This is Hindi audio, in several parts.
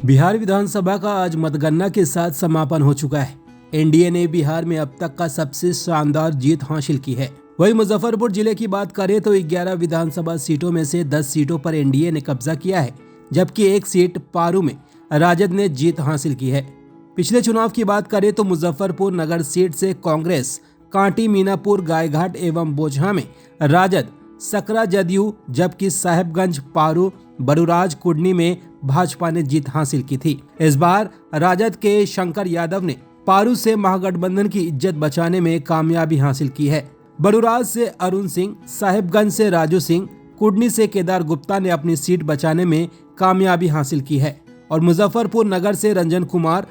बिहार विधानसभा का आज मतगणना के साथ समापन हो चुका है। एनडीए ने बिहार में अब तक का सबसे शानदार जीत हासिल की है। वहीं मुजफ्फरपुर जिले की बात करें तो 11 विधानसभा सीटों में से 10 सीटों पर एनडीए ने कब्जा किया है, जबकि एक सीट पारू में राजद ने जीत हासिल की है। पिछले चुनाव की बात करें तो मुजफ्फरपुर नगर सीट से कांग्रेस, कांटी, मीनापुर, गायघाट एवं बोचहा में राजद, सकरा जदयू, जबकि साहेबगंज, पारू, बरुराज, कुडनी में भाजपा ने जीत हासिल की थी। इस बार राजद के शंकर यादव ने पारू से महागठबंधन की इज्जत बचाने में कामयाबी हासिल की है। बरुराज से अरुण सिंह, साहेबगंज से राजू सिंह, कुडनी से केदार गुप्ता ने अपनी सीट बचाने में कामयाबी हासिल की है और मुजफ्फरपुर नगर से रंजन कुमार,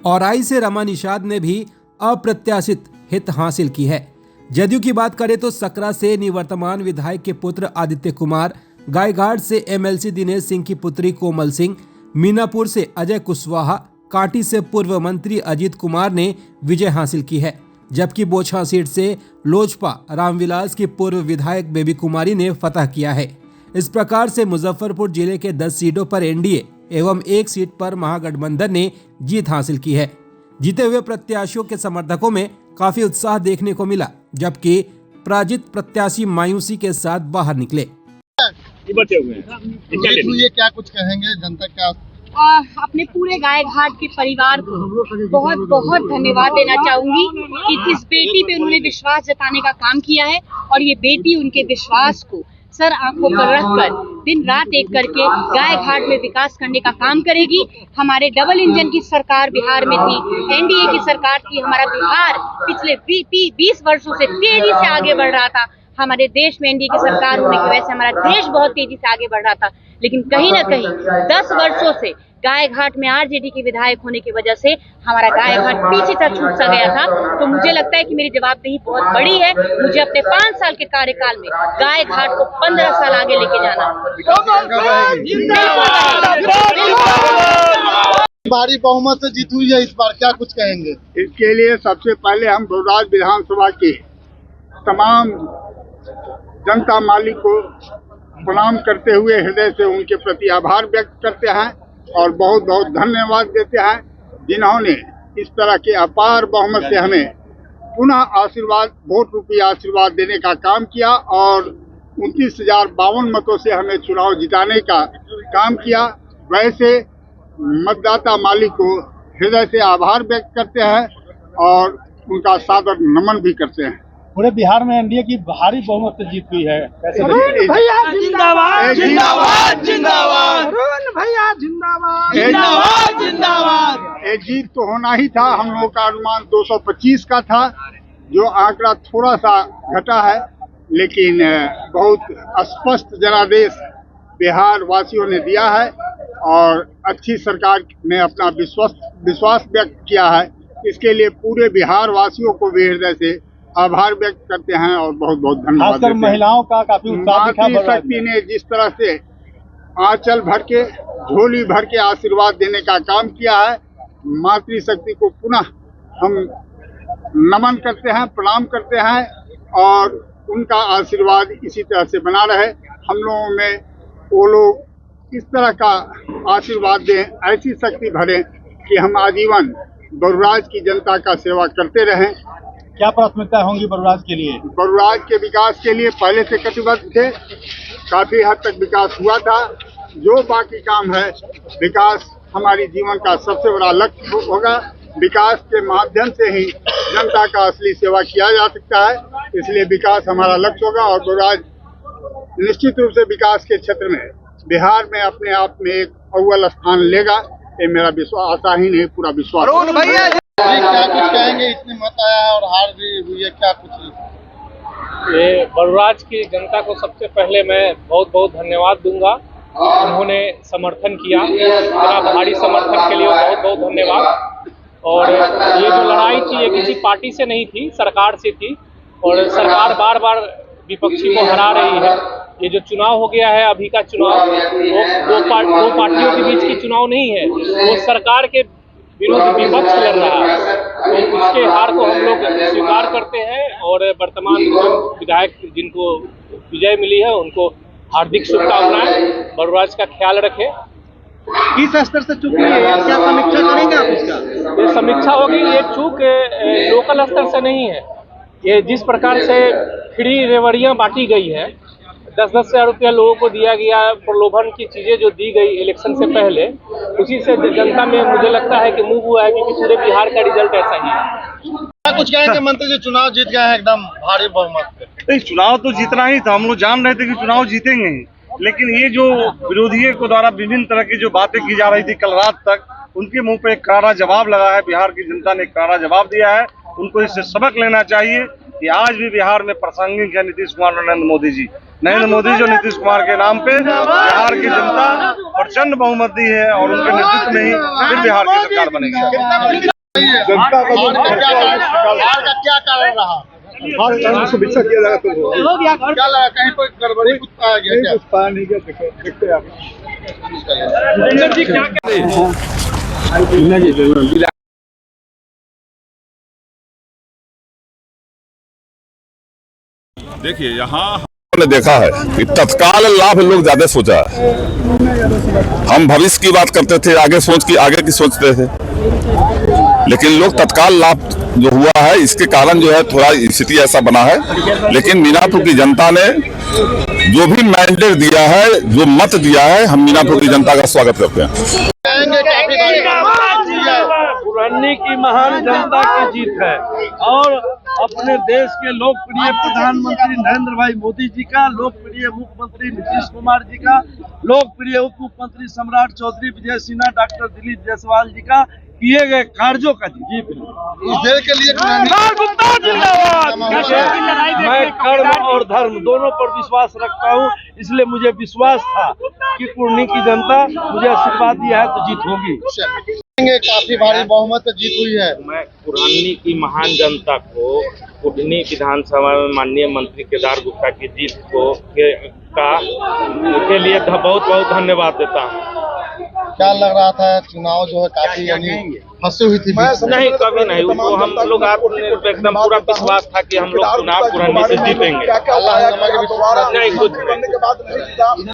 औराई से रमा निषाद ने भी अप्रत्याशित हित हासिल की है। जदयू की बात करें तो सकरा से निवर्तमान विधायक के पुत्र आदित्य कुमार, गायघाट से एमएलसी दिनेश सिंह की पुत्री कोमल सिंह, मीनापुर से अजय कुशवाहा, कांटी से पूर्व मंत्री अजीत कुमार ने विजय हासिल की है, जबकि बोचहा सीट से लोजपा रामविलास की पूर्व विधायक बेबी कुमारी ने फतह किया है। इस प्रकार से मुजफ्फरपुर जिले के 10 सीटों पर एनडीए एवं एक सीट पर महागठबंधन ने जीत हासिल की है। जीते हुए प्रत्याशियों के समर्थकों में काफी उत्साह देखने को मिला, जबकि पराजित प्रत्याशी मायूसी के साथ बाहर निकले। बचे हुए हैं, ये क्या कुछ कहेंगे जनता का? अपने पूरे गायघाट के परिवार को बहुत बहुत धन्यवाद देना चाहूंगी कि इस बेटी पे उन्होंने विश्वास जताने का काम किया है और ये बेटी उनके विश्वास को सर आंखों पर रखकर दिन रात एक करके गायघाट में विकास करने का काम करेगी। हमारे डबल इंजन की सरकार बिहार में थी, एनडीए की सरकार थी। हमारा बिहार पिछले 20 वर्षों से तेजी से आगे बढ़ रहा था। हमारे देश में एनडीए की सरकार होने की वजह से हमारा देश बहुत तेजी से आगे बढ़ रहा था, लेकिन कहीं ना कहीं 10 वर्षों से गायघाट में आरजेडी के विधायक होने की वजह से हमारा गायघाट पीछे सा छूट सा गया था। तो मुझे लगता है कि मेरी जवाबदेही बहुत बड़ी है। मुझे अपने 5 साल के कार्यकाल में गायघाट को 15 साल आगे लेके जाना। भारी बहुमत से जीत हुई है इस बार, क्या कुछ कहेंगे? इसके लिए सबसे पहले हम बरुराज विधानसभा की तमाम जनता मालिक को प्रणाम करते हुए हृदय से उनके प्रति आभार व्यक्त करते हैं और बहुत बहुत धन्यवाद देते हैं, जिन्होंने इस तरह के अपार बहुमत से हमें पुनः आशीर्वाद, वोट रूपी आशीर्वाद देने का काम किया और 29,052 मतों से हमें चुनाव जिताने का काम किया। वैसे मतदाता मालिक को हृदय से आभार व्यक्त करते हैं और उनका सादर नमन भी करते हैं। पूरे बिहार में एनडीए की भारी बहुमत से जीत हुई है। भैया जिंदाबाद, जिंदाबाद, जिंदाबाद, भैया जिंदाबाद, जिंदाबाद, जिंदाबाद। ये जीत तो होना ही था। हम लोगों का अनुमान 225 का था, जो आंकड़ा थोड़ा सा घटा है, लेकिन बहुत स्पष्ट जनादेश बिहार वासियों ने दिया है और अच्छी सरकार ने अपना विश्वास व्यक्त किया है। इसके लिए पूरे बिहार वासियों को भी हृदय से आभार व्यक्त करते हैं और बहुत बहुत धन्यवाद देते हैं। महिलाओं का काफी उत्साह दिखा। मातृशक्ति ने जिस तरह से आंचल भर के, झोली भर के आशीर्वाद देने का काम किया है, मातृशक्ति को पुनः हम नमन करते हैं, प्रणाम करते हैं और उनका आशीर्वाद इसी तरह से बना रहे। हम लोगों में वो लोग इस तरह का आशीर्वाद दें, ऐसी शक्ति भरें कि हम आजीवन बरुराज की जनता का सेवा करते रहें। क्या प्राथमिकता होंगी बरुराज के लिए? बरुराज के विकास के लिए पहले से कटिबद्ध थे, काफी हद तक विकास हुआ था। जो बाकी काम है, विकास हमारी जीवन का सबसे बड़ा लक्ष्य होगा विकास के माध्यम से ही जनता का असली सेवा किया जा सकता है। इसलिए विकास हमारा लक्ष्य होगा और गुरुराज निश्चित रूप से विकास के क्षेत्र में बिहार में अपने आप में एक अव्वल स्थान लेगा। ये मेरा विश्वास, आशा ही नहीं पूरा विश्वास है। क्या कुछ कहेंगे? इतने मत आया है और हार भी हुई है, क्या कुछ? ये बरुराज की जनता को सबसे पहले मैं बहुत बहुत धन्यवाद दूंगा। उन्होंने समर्थन किया, इतना भारी समर्थन के लिए बहुत बहुत धन्यवाद। और ये जो लड़ाई थी ये किसी पार्टी से नहीं थी, सरकार से थी। और सरकार बार बार विपक्षी को हरा रही है। ये जो चुनाव हो गया है अभी का चुनाव, वो दो पार्टियों के बीच की चुनाव नहीं है, वो सरकार के विरुद्ध विपक्ष लड़ रहा है। तो उसके हार को हम लोग स्वीकार करते हैं और वर्तमान विधायक जिनको विजय मिली है उनको हार्दिक शुभकामनाएं। बरुराज का ख्याल रखें। किस स्तर से चुकी है, क्या समीक्षा करेंगे आप इसका? ये समीक्षा होगी, ये चूक लोकल स्तर से नहीं है। ये जिस प्रकार से फ्री रेवड़ियाँ बांटी गई है, 10-10 हजार रुपया लोगों को दिया गया, प्रलोभन की चीजें जो दी गई इलेक्शन से पहले, उसी से जनता में मुझे लगता है कि मुंह हुआ है, क्योंकि पूरे बिहार का रिजल्ट ऐसा ही है। क्या कुछ कहेंगे? मंत्री जी चुनाव जीत गए हैं एकदम भारी बहुमत से। नहीं, चुनाव तो जीतना ही था। हम लोग जान रहे थे कि चुनाव जीतेंगे ही, लेकिन ये जो विरोधियों को द्वारा विभिन्न तरह की जो बातें की जा रही थी कल रात तक, उनके मुंह पे एक करारा जवाब लगा है। बिहार की जनता ने एक करारा जवाब दिया है। उनको इससे सबक लेना चाहिए कि आज भी बिहार में प्रासंगिक है नीतीश कुमार और नरेंद्र मोदी जी। नरेंद्र मोदी जी और नीतीश कुमार के नाम पे बिहार की जनता प्रचंड बहुमत दी है और उनके नेतृत्व में ही फिर बिहार की सरकार बनेगी। जनता का क्या कारण रहा? समीक्षा किया जाएगा तो क्या लगा, कहीं कोई गड़बड़ी कुछ पाया गया क्या? कुछ पाया नहीं गया, देखते आप। देखिए, यहाँ हमने देखा है कि तत्काल लाभ लोग ज्यादा सोचा है। हम भविष्य की बात करते थे, आगे की सोचते थे, लेकिन लोग तत्काल लाभ जो हुआ है इसके कारण जो है थोड़ा स्थिति ऐसा बना है। लेकिन मीनापुर की जनता ने जो भी मैंडेट दिया है, जो मत दिया है, हम मीनापुर की जनता का स्वागत करते हैं। पुरानी की महान जनता की जीत है और अपने देश के लोकप्रिय प्रधानमंत्री नरेंद्र भाई मोदी जी का, लोकप्रिय मुख्यमंत्री नीतीश कुमार जी का, लोकप्रिय उप मुख्यमंत्री सम्राट चौधरी विजय सिन्हा, डॉक्टर दिलीप जायसवाल जी का किए गए कार्यों का जीत है। इस देश के लिए मैं कर्म और धर्म दोनों पर विश्वास रखता हूं, इसलिए मुझे विश्वास था कि पुरनी की जनता मुझे आशीर्वाद दिया है तो जीत होगी। काफी भारी बहुमत से जीत हुई है। मैं पुरानी की महान जनता को कुटनी विधानसभा में माननीय मंत्री केदार गुप्ता की जीत के लिए बहुत बहुत धन्यवाद देता हूँ। क्या लग रहा था? चुनाव जो है काफी यानी फंसी हुई थी। नहीं, कभी नहीं। वो हम लोग एकदम पूरा विश्वास था कि हम लोग चुनाव पुरानी से जीतेंगे। नहीं, कुछ नहीं।